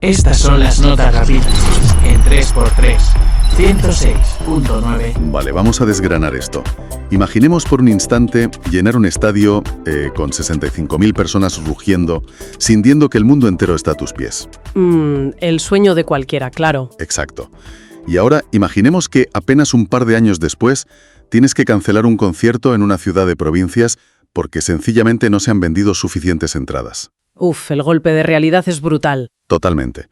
Estas son las notas rápidas en 3x3, 106.9. Vale, vamos a desgranar esto. Imaginemos por un instante llenar un estadio con 65.000 personas rugiendo, sintiendo que el mundo entero está a tus pies. El sueño de cualquiera, claro. Exacto. Y ahora imaginemos que apenas un par de años después tienes que cancelar un concierto en una ciudad de provincias porque sencillamente no se han vendido suficientes entradas. El golpe de realidad es brutal. Totalmente.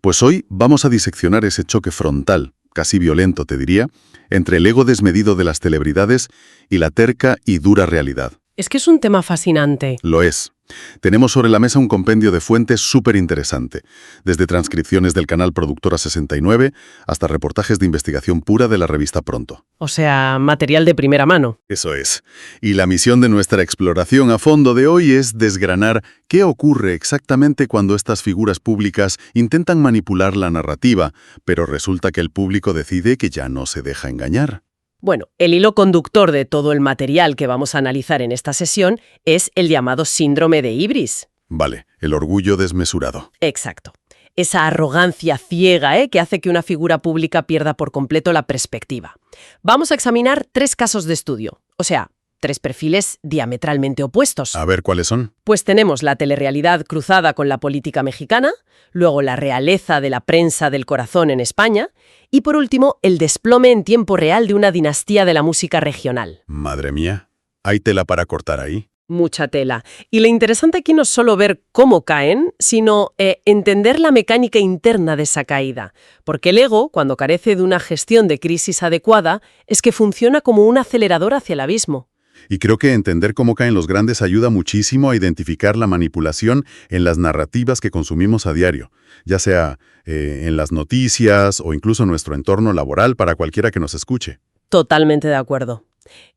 Pues hoy vamos a diseccionar ese choque frontal, casi violento te diría, entre el ego desmedido de las celebridades y la terca y dura realidad. Es que es un tema fascinante. Lo es. Tenemos sobre la mesa un compendio de fuentes súper interesante, desde transcripciones del canal Productora 69 hasta reportajes de investigación pura de la revista Pronto. O sea, material de primera mano. Eso es. Y la misión de nuestra exploración a fondo de hoy es desgranar qué ocurre exactamente cuando estas figuras públicas intentan manipular la narrativa, pero resulta que el público decide que ya no se deja engañar. Bueno, el hilo conductor de todo el material que vamos a analizar en esta sesión es el llamado síndrome de Ibris. Vale, el orgullo desmesurado. Exacto. Esa arrogancia ciega, que hace que una figura pública pierda por completo la perspectiva. Vamos a examinar 3 casos de estudio, o sea, 3 perfiles diametralmente opuestos. A ver, ¿cuáles son? Pues tenemos la telerrealidad cruzada con la política mexicana, luego la realeza de la prensa del corazón en España y, por último, el desplome en tiempo real de una dinastía de la música regional. Madre mía, ¿hay tela para cortar ahí? Mucha tela. Y lo interesante aquí no es solo ver cómo caen, sino entender la mecánica interna de esa caída. Porque el ego, cuando carece de una gestión de crisis adecuada, es que funciona como un acelerador hacia el abismo. Y creo que entender cómo caen los grandes ayuda muchísimo a identificar la manipulación en las narrativas que consumimos a diario, ya sea en las noticias o incluso en nuestro entorno laboral para cualquiera que nos escuche. Totalmente de acuerdo.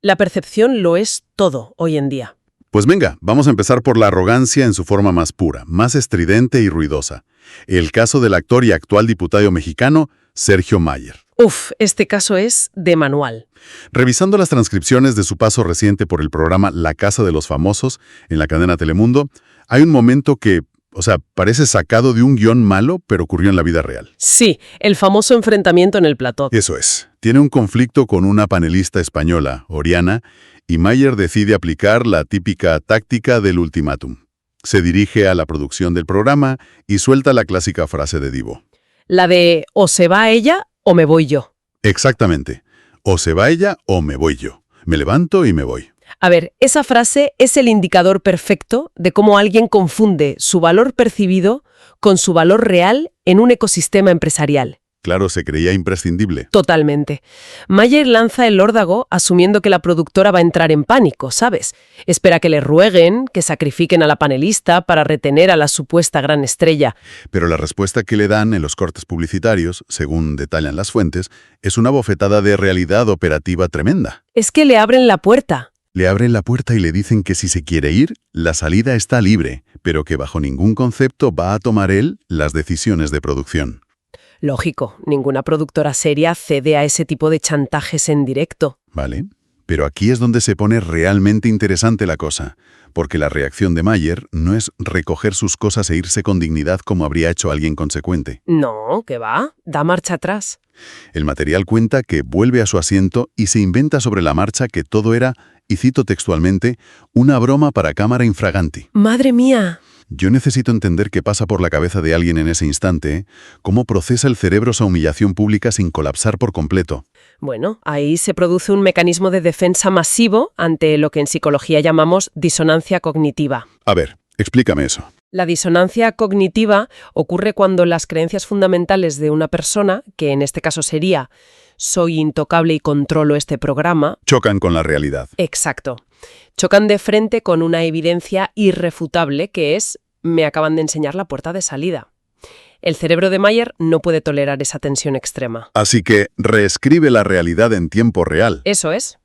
La percepción lo es todo hoy en día. Pues venga, vamos a empezar por la arrogancia en su forma más pura, más estridente y ruidosa. El caso del actor y actual diputado mexicano, Sergio Mayer. Este caso es de manual. Revisando las transcripciones de su paso reciente por el programa La Casa de los Famosos en la cadena Telemundo, hay un momento que, parece sacado de un guión malo, pero ocurrió en la vida real. Sí, el famoso enfrentamiento en el plató. Eso es. Tiene un conflicto con una panelista española, Oriana, y Mayer decide aplicar la típica táctica del ultimátum. Se dirige a la producción del programa y suelta la clásica frase de Divo. La de o se va ella o me voy yo. Exactamente. O se va ella o me voy yo. Me levanto y me voy. A ver, esa frase es el indicador perfecto de cómo alguien confunde su valor percibido con su valor real en un ecosistema empresarial. Claro, se creía imprescindible. Totalmente. Mayer lanza el órdago asumiendo que la productora va a entrar en pánico, ¿sabes? Espera que le rueguen, que sacrifiquen a la panelista para retener a la supuesta gran estrella. Pero la respuesta que le dan en los cortes publicitarios, según detallan las fuentes, es una bofetada de realidad operativa tremenda. Es que le abren la puerta. Le abren la puerta y le dicen que si se quiere ir, la salida está libre, pero que bajo ningún concepto va a tomar él las decisiones de producción. Lógico, ninguna productora seria cede a ese tipo de chantajes en directo. Vale, pero aquí es donde se pone realmente interesante la cosa, porque la reacción de Mayer no es recoger sus cosas e irse con dignidad como habría hecho alguien consecuente. No, ¿qué va? Da marcha atrás. El material cuenta que vuelve a su asiento y se inventa sobre la marcha que todo era, y cito textualmente, una broma para cámara infraganti. ¡Madre mía! Yo necesito entender qué pasa por la cabeza de alguien en ese instante, cómo procesa el cerebro esa humillación pública sin colapsar por completo. Bueno, ahí se produce un mecanismo de defensa masivo ante lo que en psicología llamamos disonancia cognitiva. A ver, explícame eso. La disonancia cognitiva ocurre cuando las creencias fundamentales de una persona, que en este caso sería soy intocable y controlo este programa, chocan con la realidad. Exacto. Chocan de frente con una evidencia irrefutable que es me acaban de enseñar la puerta de salida. El cerebro de Mayer no puede tolerar esa tensión extrema. Así que reescribe la realidad en tiempo real. Eso es.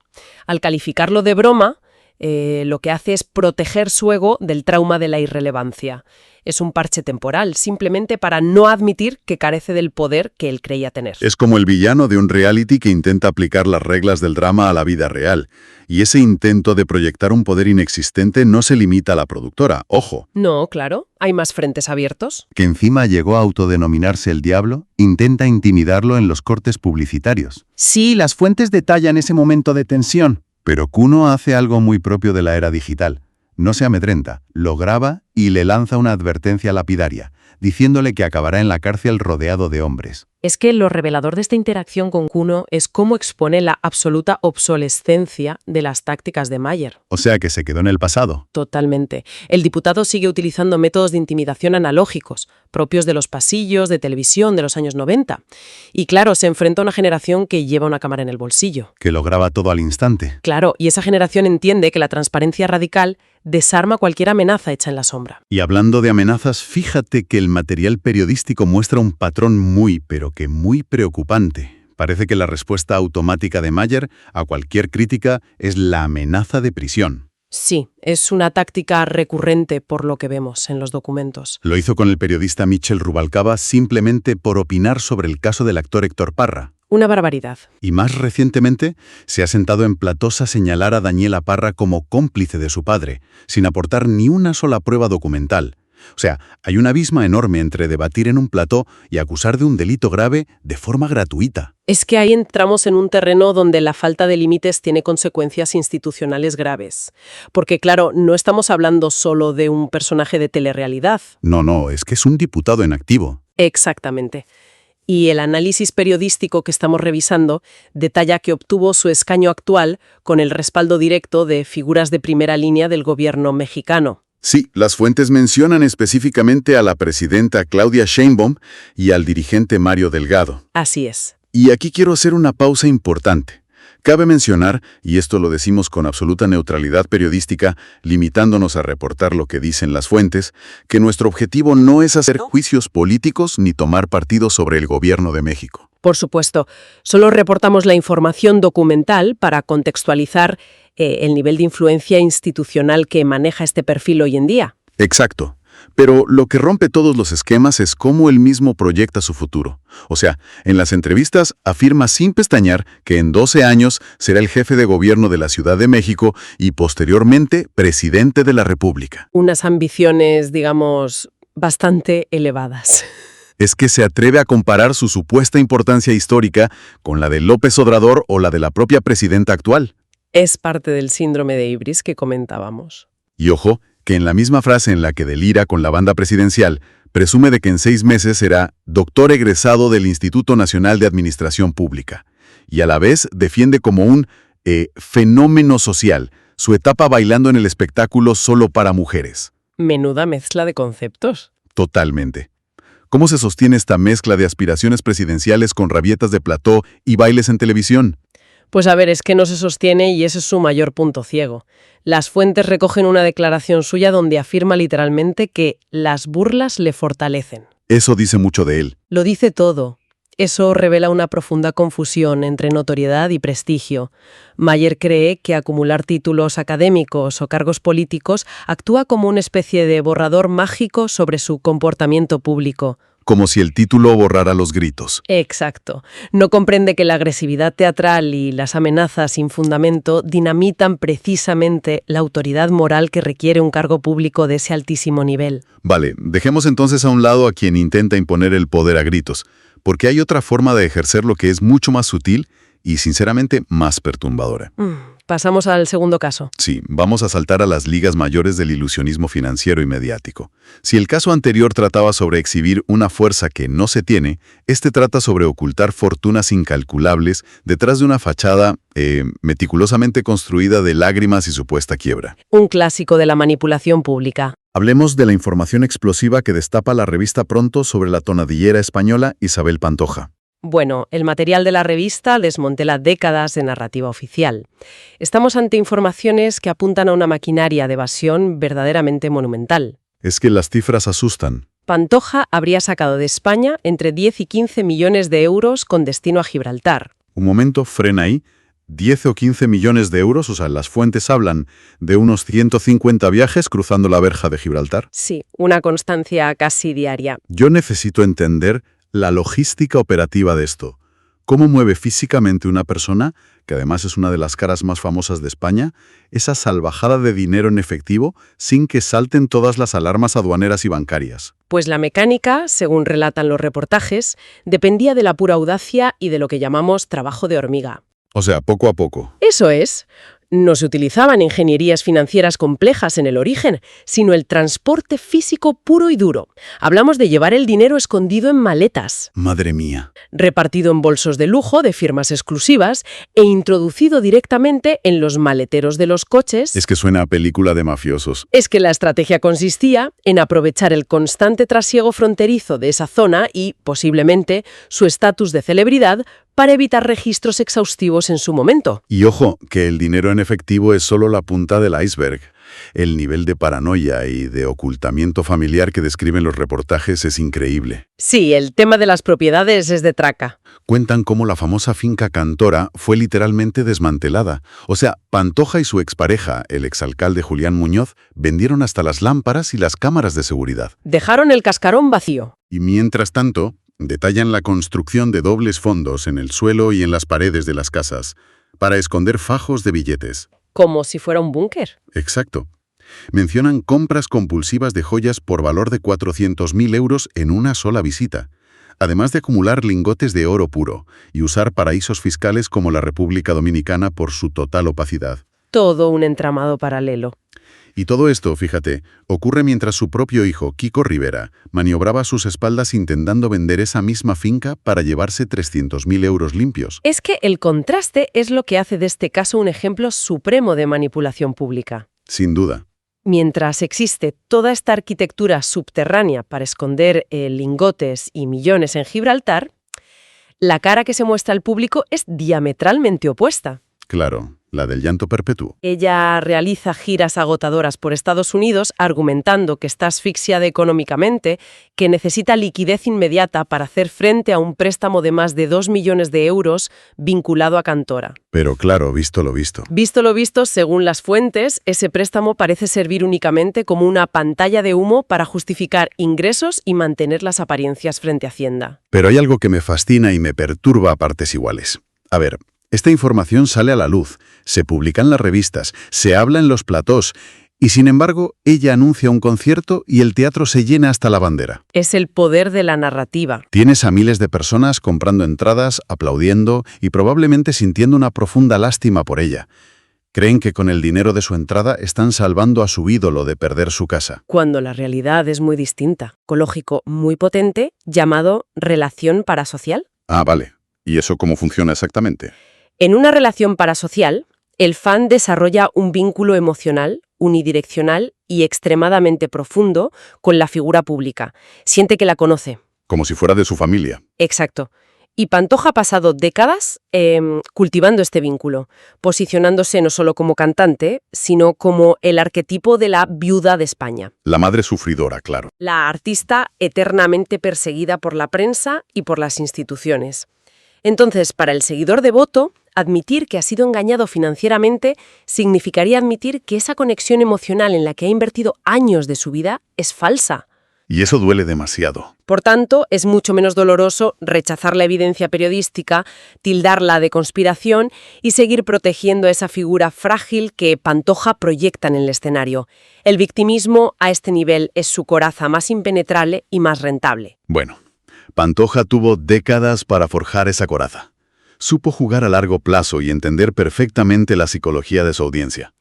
Al calificarlo de broma, Lo que hace es proteger su ego del trauma de la irrelevancia. Es un parche temporal, simplemente para no admitir que carece del poder que él creía tener. Es como el villano de un reality que intenta aplicar las reglas del drama a la vida real. Y ese intento de proyectar un poder inexistente no se limita a la productora, ojo. No, claro, hay más frentes abiertos. Que encima llegó a autodenominarse el diablo, intenta intimidarlo en los cortes publicitarios. Sí, las fuentes detallan ese momento de tensión. Pero Kuno hace algo muy propio de la era digital. No se amedrenta, lo graba y le lanza una advertencia lapidaria, diciéndole que acabará en la cárcel rodeado de hombres. Es que lo revelador de esta interacción con Kuno es cómo expone la absoluta obsolescencia de las tácticas de Mayer. O sea que se quedó en el pasado. Totalmente. El diputado sigue utilizando métodos de intimidación analógicos, propios de los pasillos de televisión de los años 90. Y claro, se enfrenta a una generación que lleva una cámara en el bolsillo. Que lo graba todo al instante. Claro, y esa generación entiende que la transparencia radical desarma cualquier amenaza hecha en la sombra. Y hablando de amenazas, fíjate que el material periodístico muestra un patrón muy, pero que muy preocupante. Parece que la respuesta automática de Mayer a cualquier crítica es la amenaza de prisión. Sí, es una táctica recurrente por lo que vemos en los documentos. Lo hizo con el periodista Michel Rubalcaba simplemente por opinar sobre el caso del actor Héctor Parra. Una barbaridad. Y más recientemente se ha sentado en platós a señalar a Daniela Parra como cómplice de su padre, sin aportar ni una sola prueba documental. O sea, hay un abismo enorme entre debatir en un plató y acusar de un delito grave de forma gratuita. Es que ahí entramos en un terreno donde la falta de límites tiene consecuencias institucionales graves. Porque claro, no estamos hablando solo de un personaje de telerrealidad. No, es que es un diputado en activo. Exactamente. Y el análisis periodístico que estamos revisando detalla que obtuvo su escaño actual con el respaldo directo de figuras de primera línea del gobierno mexicano. Sí, las fuentes mencionan específicamente a la presidenta Claudia Sheinbaum y al dirigente Mario Delgado. Así es. Y aquí quiero hacer una pausa importante. Cabe mencionar, y esto lo decimos con absoluta neutralidad periodística, limitándonos a reportar lo que dicen las fuentes, que nuestro objetivo no es hacer juicios políticos ni tomar partido sobre el gobierno de México. Por supuesto, solo reportamos la información documental para contextualizar el nivel de influencia institucional que maneja este perfil hoy en día. Exacto. Pero lo que rompe todos los esquemas es cómo él mismo proyecta su futuro. O sea, en las entrevistas afirma sin pestañear que en 12 años será el jefe de gobierno de la Ciudad de México y posteriormente presidente de la República. Unas ambiciones, digamos, bastante elevadas. Es que se atreve a comparar su supuesta importancia histórica con la de López Obrador o la de la propia presidenta actual. Es parte del síndrome de Ibris que comentábamos. Y ojo, que en la misma frase en la que delira con la banda presidencial, presume de que en 6 meses será doctor egresado del Instituto Nacional de Administración Pública. Y a la vez defiende como un fenómeno social, su etapa bailando en el espectáculo solo para mujeres. Menuda mezcla de conceptos. Totalmente. ¿Cómo se sostiene esta mezcla de aspiraciones presidenciales con rabietas de plató y bailes en televisión? Pues a ver, es que no se sostiene y ese es su mayor punto ciego. Las fuentes recogen una declaración suya donde afirma literalmente que las burlas le fortalecen. Eso dice mucho de él. Lo dice todo. Eso revela una profunda confusión entre notoriedad y prestigio. Mayer cree que acumular títulos académicos o cargos políticos actúa como una especie de borrador mágico sobre su comportamiento público. Como si el título borrara los gritos. Exacto. No comprende que la agresividad teatral y las amenazas sin fundamento dinamitan precisamente la autoridad moral que requiere un cargo público de ese altísimo nivel. Vale, dejemos entonces a un lado a quien intenta imponer el poder a gritos, porque hay otra forma de ejercer lo que es mucho más sutil y, sinceramente, más perturbadora. Pasamos al segundo caso. Sí, vamos a saltar a las ligas mayores del ilusionismo financiero y mediático. Si el caso anterior trataba sobre exhibir una fuerza que no se tiene, este trata sobre ocultar fortunas incalculables detrás de una fachada meticulosamente construida de lágrimas y supuesta quiebra. Un clásico de la manipulación pública. Hablemos de la información explosiva que destapa la revista Pronto sobre la tonadillera española Isabel Pantoja. Bueno, el material de la revista desmantela décadas de narrativa oficial. Estamos ante informaciones que apuntan a una maquinaria de evasión verdaderamente monumental. Es que las cifras asustan. Pantoja habría sacado de España entre 10 y 15 millones de euros con destino a Gibraltar. Un momento, frena ahí. 10 o 15 millones de euros, o sea, las fuentes hablan de unos 150 viajes cruzando la verja de Gibraltar. Sí, una constancia casi diaria. Yo necesito entender la logística operativa de esto. ¿Cómo mueve físicamente una persona, que además es una de las caras más famosas de España, esa salvajada de dinero en efectivo sin que salten todas las alarmas aduaneras y bancarias? Pues la mecánica, según relatan los reportajes, dependía de la pura audacia y de lo que llamamos trabajo de hormiga. O sea, poco a poco. Eso es. No se utilizaban ingenierías financieras complejas en el origen, sino el transporte físico puro y duro. Hablamos de llevar el dinero escondido en maletas, Madre mía. repartido en bolsos de lujo de firmas exclusivas e introducido directamente en los maleteros de los coches. Es que suena a película de mafiosos. Es que la estrategia consistía en aprovechar el constante trasiego fronterizo de esa zona y, posiblemente, su estatus de celebridad para evitar registros exhaustivos en su momento. Y ojo, que el dinero en efectivo es solo la punta del iceberg. El nivel de paranoia y de ocultamiento familiar que describen los reportajes es increíble. Sí, el tema de las propiedades es de traca. Cuentan cómo la famosa finca Cantora fue literalmente desmantelada. O sea, Pantoja y su expareja, el exalcalde Julián Muñoz, vendieron hasta las lámparas y las cámaras de seguridad. Dejaron el cascarón vacío. Y mientras tanto, detallan la construcción de dobles fondos en el suelo y en las paredes de las casas, para esconder fajos de billetes. Como si fuera un búnker. Exacto. Mencionan compras compulsivas de joyas por valor de 400.000 euros en una sola visita, además de acumular lingotes de oro puro y usar paraísos fiscales como la República Dominicana por su total opacidad. Todo un entramado paralelo. Y todo esto, fíjate, ocurre mientras su propio hijo, Kiko Rivera, maniobraba a sus espaldas intentando vender esa misma finca para llevarse 300.000 euros limpios. Es que el contraste es lo que hace de este caso un ejemplo supremo de manipulación pública. Sin duda. Mientras existe toda esta arquitectura subterránea para esconder lingotes y millones en Gibraltar, la cara que se muestra al público es diametralmente opuesta. Claro, la del llanto perpetuo. Ella realiza giras agotadoras por Estados Unidos argumentando que está asfixiada económicamente, que necesita liquidez inmediata para hacer frente a un préstamo de más de 2 millones de euros vinculado a Cantora. Pero claro, visto lo visto. Visto lo visto, según las fuentes, ese préstamo parece servir únicamente como una pantalla de humo para justificar ingresos y mantener las apariencias frente a Hacienda. Pero hay algo que me fascina y me perturba a partes iguales. A ver, esta información sale a la luz, se publica en las revistas, se habla en los platós, y sin embargo, ella anuncia un concierto y el teatro se llena hasta la bandera. Es el poder de la narrativa. Tienes a miles de personas comprando entradas, aplaudiendo y probablemente sintiendo una profunda lástima por ella. Creen que con el dinero de su entrada están salvando a su ídolo de perder su casa. Cuando la realidad es muy distinta, ecológico muy potente, llamado relación parasocial. Ah, vale. ¿Y eso cómo funciona exactamente? En una relación parasocial, el fan desarrolla un vínculo emocional, unidireccional y extremadamente profundo con la figura pública. Siente que la conoce. Como si fuera de su familia. Exacto. Y Pantoja ha pasado décadas cultivando este vínculo, posicionándose no solo como cantante, sino como el arquetipo de la viuda de España. La madre sufridora, claro. La artista eternamente perseguida por la prensa y por las instituciones. Entonces, para el seguidor devoto, admitir que ha sido engañado financieramente significaría admitir que esa conexión emocional en la que ha invertido años de su vida es falsa. Y eso duele demasiado. Por tanto, es mucho menos doloroso rechazar la evidencia periodística, tildarla de conspiración y seguir protegiendo a esa figura frágil que Pantoja proyecta en el escenario. El victimismo a este nivel es su coraza más impenetrable y más rentable. Bueno, Pantoja tuvo décadas para forjar esa coraza. Supo jugar a largo plazo y entender perfectamente la psicología de su audiencia.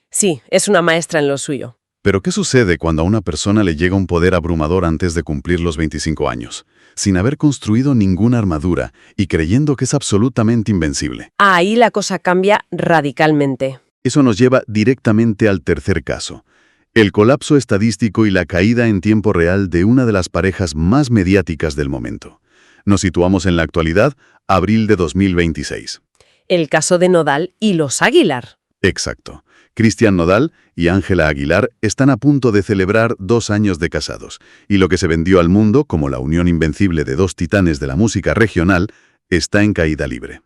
Sí, es una maestra en lo suyo. Pero ¿qué sucede cuando a una persona le llega un poder abrumador antes de cumplir los 25 años, sin haber construido ninguna armadura y creyendo que es absolutamente invencible? Ahí la cosa cambia radicalmente. Eso nos lleva directamente al tercer caso. El colapso estadístico y la caída en tiempo real de una de las parejas más mediáticas del momento. Nos situamos en la actualidad, abril de 2026. El caso de Nodal y los Aguilar. Exacto. Cristian Nodal y Ángela Aguilar están a punto de celebrar 2 años de casados, y lo que se vendió al mundo como la unión invencible de 2 titanes de la música regional está en caída libre.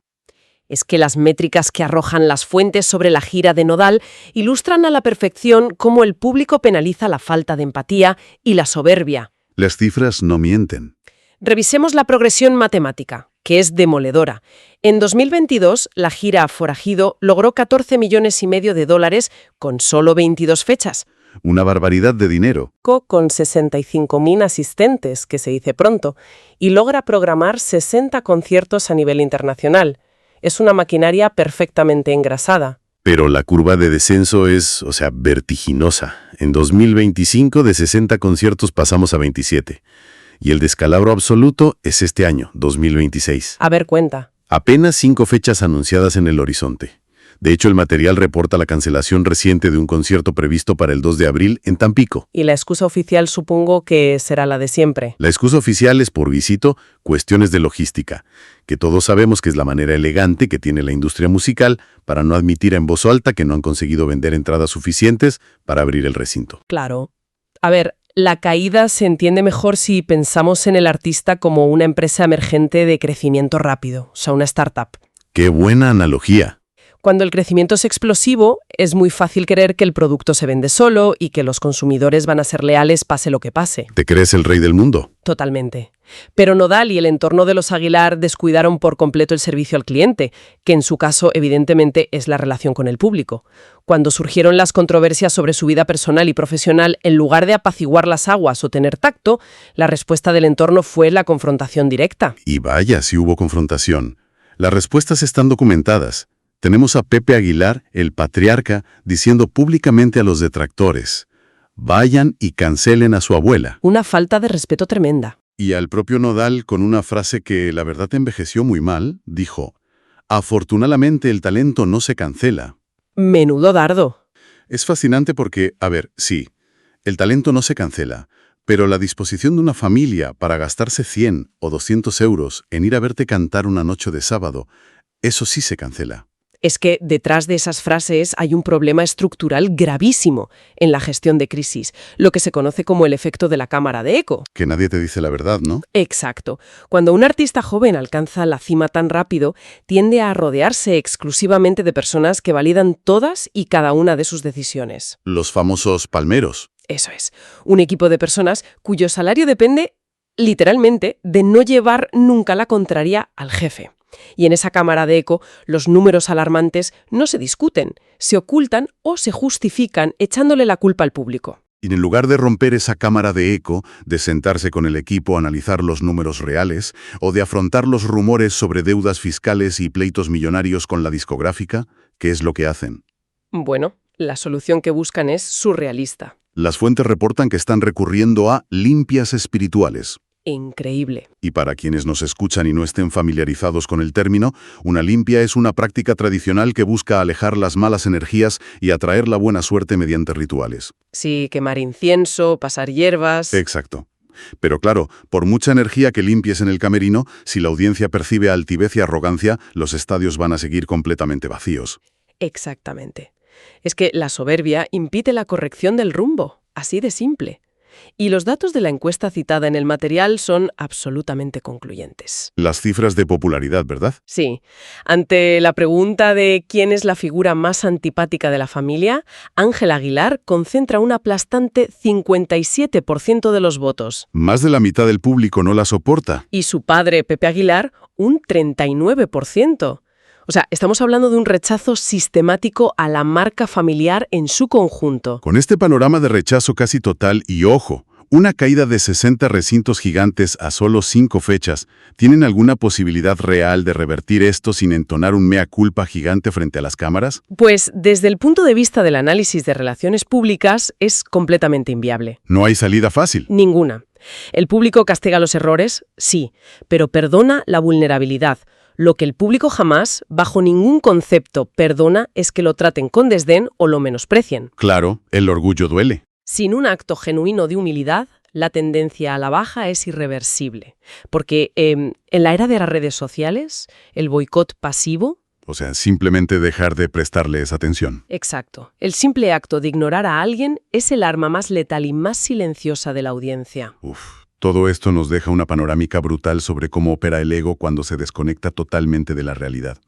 Es que las métricas que arrojan las fuentes sobre la gira de Nodal ilustran a la perfección cómo el público penaliza la falta de empatía y la soberbia. Las cifras no mienten. Revisemos la progresión matemática, que es demoledora. En 2022, la gira Forajido logró 14,5 millones de dólares con solo 22 fechas. Una barbaridad de dinero. Con 65.000 asistentes, que se dice pronto, y logra programar 60 conciertos a nivel internacional. Es una maquinaria perfectamente engrasada. Pero la curva de descenso es, vertiginosa. En 2025 de 60 conciertos pasamos a 27. Y el descalabro absoluto es este año, 2026. A ver, cuenta. Apenas 5 fechas anunciadas en el horizonte. De hecho, el material reporta la cancelación reciente de un concierto previsto para el 2 de abril en Tampico. Y la excusa oficial supongo que será la de siempre. La excusa oficial es, por visito, cuestiones de logística, que todos sabemos que es la manera elegante que tiene la industria musical para no admitir en voz alta que no han conseguido vender entradas suficientes para abrir el recinto. Claro. A ver, la caída se entiende mejor si pensamos en el artista como una empresa emergente de crecimiento rápido, una startup. ¡Qué buena analogía! Cuando el crecimiento es explosivo, es muy fácil creer que el producto se vende solo y que los consumidores van a ser leales pase lo que pase. ¿Te crees el rey del mundo? Totalmente. Pero Nodal y el entorno de los Aguilar descuidaron por completo el servicio al cliente, que en su caso evidentemente es la relación con el público. Cuando surgieron las controversias sobre su vida personal y profesional, en lugar de apaciguar las aguas o tener tacto, la respuesta del entorno fue la confrontación directa. Y vaya, si hubo confrontación. Las respuestas están documentadas. Tenemos a Pepe Aguilar, el patriarca, diciendo públicamente a los detractores: vayan y cancelen a su abuela. Una falta de respeto tremenda. Y al propio Nodal, con una frase que la verdad envejeció muy mal, dijo: afortunadamente el talento no se cancela. Menudo dardo. Es fascinante porque, sí, el talento no se cancela, pero la disposición de una familia para gastarse 100 o 200 euros en ir a verte cantar una noche de sábado, eso sí se cancela. Es que detrás de esas frases hay un problema estructural gravísimo en la gestión de crisis, lo que se conoce como el efecto de la cámara de eco. Que nadie te dice la verdad, ¿no? Exacto. Cuando un artista joven alcanza la cima tan rápido, tiende a rodearse exclusivamente de personas que validan todas y cada una de sus decisiones. Los famosos palmeros. Eso es. Un equipo de personas cuyo salario depende, literalmente, de no llevar nunca la contraria al jefe. Y en esa cámara de eco, los números alarmantes no se discuten, se ocultan o se justifican echándole la culpa al público. Y en lugar de romper esa cámara de eco, de sentarse con el equipo a analizar los números reales, o de afrontar los rumores sobre deudas fiscales y pleitos millonarios con la discográfica, ¿qué es lo que hacen? Bueno, la solución que buscan es surrealista. Las fuentes reportan que están recurriendo a limpias espirituales. Increíble. Y para quienes nos escuchan y no estén familiarizados con el término, una limpia es una práctica tradicional que busca alejar las malas energías y atraer la buena suerte mediante rituales. Sí, quemar incienso, pasar hierbas. Exacto. Pero claro, por mucha energía que limpies en el camerino, si la audiencia percibe altivez y arrogancia, los estadios van a seguir completamente vacíos. Exactamente. Es que la soberbia impide la corrección del rumbo, así de simple. Y los datos de la encuesta citada en el material son absolutamente concluyentes. Las cifras de popularidad, ¿verdad? Sí. Ante la pregunta de quién es la figura más antipática de la familia, Ángel Aguilar concentra un aplastante 57% de los votos. Más de la mitad del público no la soporta. Y su padre, Pepe Aguilar, un 39%. Estamos hablando de un rechazo sistemático a la marca familiar en su conjunto. Con este panorama de rechazo casi total y, ojo, una caída de 60 recintos gigantes a solo 5 fechas, ¿tienen alguna posibilidad real de revertir esto sin entonar un mea culpa gigante frente a las cámaras? Pues desde el punto de vista del análisis de relaciones públicas es completamente inviable. No hay salida fácil. Ninguna. El público castiga los errores, sí, pero perdona la vulnerabilidad. Lo que el público jamás, bajo ningún concepto, perdona es que lo traten con desdén o lo menosprecien. Claro, el orgullo duele. Sin un acto genuino de humildad, la tendencia a la baja es irreversible. Porque en la era de las redes sociales, el boicot pasivo... simplemente dejar de prestarles atención. Exacto. El simple acto de ignorar a alguien es el arma más letal y más silenciosa de la audiencia. Todo esto nos deja una panorámica brutal sobre cómo opera el ego cuando se desconecta totalmente de la realidad.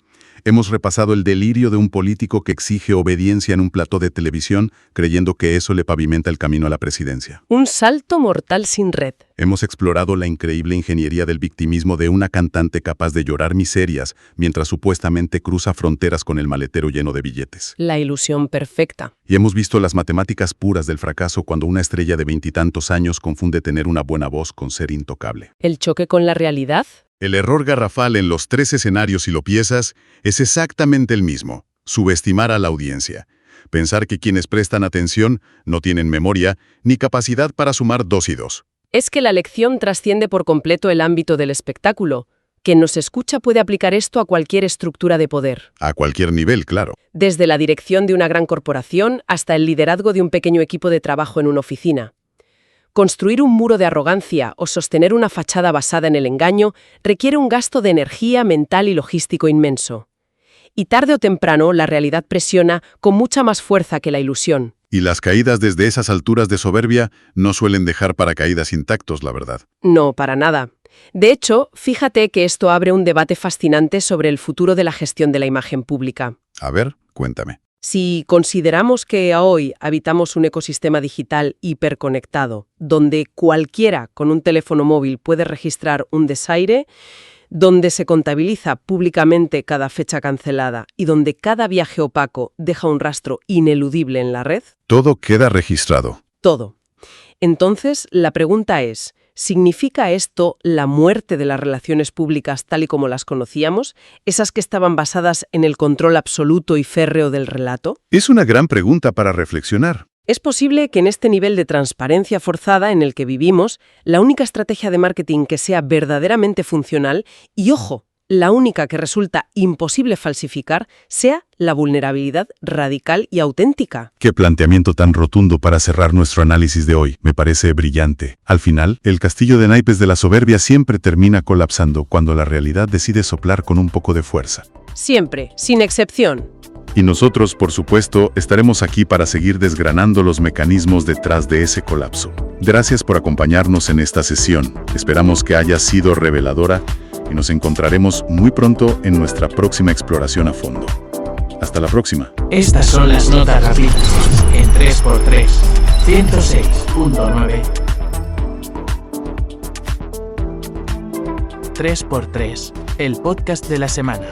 Hemos repasado el delirio de un político que exige obediencia en un plató de televisión, creyendo que eso le pavimenta el camino a la presidencia. Un salto mortal sin red. Hemos explorado la increíble ingeniería del victimismo de una cantante capaz de llorar miserias mientras supuestamente cruza fronteras con el maletero lleno de billetes. La ilusión perfecta. Y hemos visto las matemáticas puras del fracaso cuando una estrella de 20 y tantos años confunde tener una buena voz con ser intocable. ¿El choque con la realidad? El error garrafal en los 3 escenarios, si lo piensas, es exactamente el mismo: subestimar a la audiencia. Pensar que quienes prestan atención no tienen memoria ni capacidad para sumar 2 y 2. Es que la lección trasciende por completo el ámbito del espectáculo. Quien nos escucha puede aplicar esto a cualquier estructura de poder. A cualquier nivel, claro. Desde la dirección de una gran corporación hasta el liderazgo de un pequeño equipo de trabajo en una oficina. Construir un muro de arrogancia o sostener una fachada basada en el engaño requiere un gasto de energía mental y logístico inmenso. Y tarde o temprano la realidad presiona con mucha más fuerza que la ilusión. Y las caídas desde esas alturas de soberbia no suelen dejar paracaídas intactos, la verdad. No, para nada. De hecho, fíjate que esto abre un debate fascinante sobre el futuro de la gestión de la imagen pública. A ver, cuéntame. Si consideramos que hoy habitamos un ecosistema digital hiperconectado, donde cualquiera con un teléfono móvil puede registrar un desaire, donde se contabiliza públicamente cada fecha cancelada y donde cada viaje opaco deja un rastro ineludible en la red, Todo queda registrado. todo. Entonces, la pregunta es, ¿significa esto la muerte de las relaciones públicas tal y como las conocíamos? ¿Esas que estaban basadas en el control absoluto y férreo del relato? Es una gran pregunta para reflexionar. Es posible que en este nivel de transparencia forzada en el que vivimos, la única estrategia de marketing que sea verdaderamente funcional, y ojo, la única que resulta imposible falsificar, sea la vulnerabilidad radical y auténtica. Qué planteamiento tan rotundo para cerrar nuestro análisis de hoy. Me parece brillante. Al final, el castillo de naipes de la soberbia siempre termina colapsando cuando la realidad decide soplar con un poco de fuerza. Siempre, sin excepción. Y nosotros, por supuesto, estaremos aquí para seguir desgranando los mecanismos detrás de ese colapso. Gracias por acompañarnos en esta sesión. Esperamos que haya sido reveladora y nos encontraremos muy pronto en nuestra próxima exploración a fondo. Hasta la próxima. Estas son las notas rápidas en 3x3, 106.9. 3x3, el podcast de la semana.